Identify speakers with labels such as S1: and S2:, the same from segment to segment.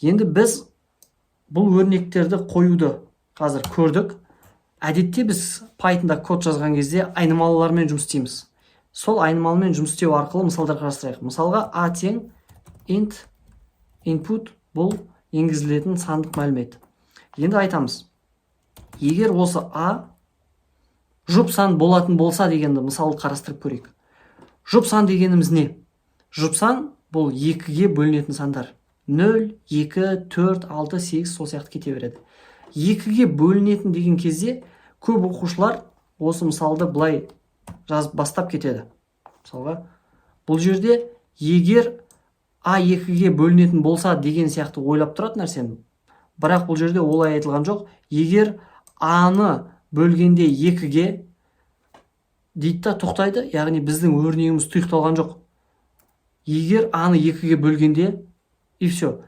S1: Енді біз бұл өрнектерді қоюды қазір көрдік. Әдетте біз Pythonда код жазған кезде айнымалылармен жұмыс істейміз. Сол айнымалымен жұмыс істеу арқылы мысалдар қарастырайық. Мысалға a тең int input бұл енгізілетін сандық мәлімет. Енді айтамыз. Егер осы a жұп сан болатын болса дегенді мысалы қарастырып көрейік. Жұп сан дегеніміз не? Жұп сан бұл 2-ге бөлінетін сандар. 0, 2, 4, 6, 8 сол сияқты кете береді. 2-ге бөлінетін деген кезде көп оқушылар осы мысалды былай жазып бастап кетеді. Мысалға, бұл жерде егер a 2-ге бөлінетін болса деген сияқты ойлап тұратын нәрсені. Бірақ бұл жерде олай айтылған жоқ. Егер a-ны бөлгенде 2-ге дейді да тоқтайды, яғни біздің өрнегіміз тұйықталған жоқ. Егер a-ны 2-ге бөлгенде и все.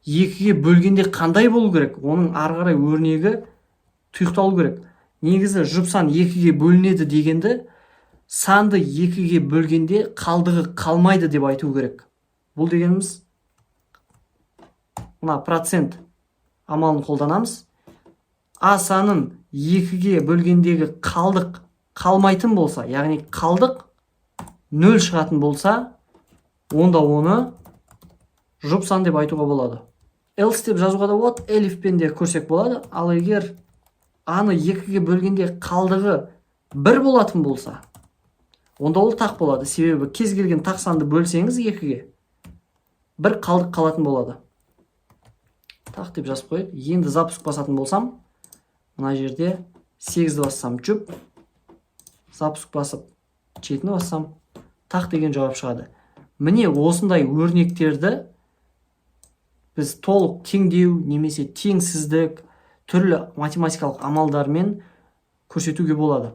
S1: 2-ге бөлгенде қандай болу керек? Оның ары қарай өрнегі тұйықталу керек. Негізі жұп сан 2-ге бөлінеді дегенді санды 2-ге бөлгенде қалдығы қалмайды деп айту керек. Бұл дегеніміз мына процент амалын қолданамыз. A санын 2-ге бөлгендегі қалдық қалмайтын болса, яғни қалдық 0 шығатын болса, онда оны жұп сан деп айтуға болады. Else деп жазуға да болады, elifпен де көрсек болады. Ал егер a-ны 2-ге бөлгенде қалдығы 1 болатын болса, онда ол тақ болады. Себебі кез келген тақ санды бөлсеңіз 2-ге 1 қалдық қалатын болады. Тақ деп жазып қойып, енді запуск басатын болсам, мына жерде 8-ді бассам жұп, запуск басып 7-ні бассам, тақ деген жауап шығады. Міне осындай өрнектерді біз толық теңдеу немесе теңсіздік түрлі математикалық амалдармен көрсетуге болады.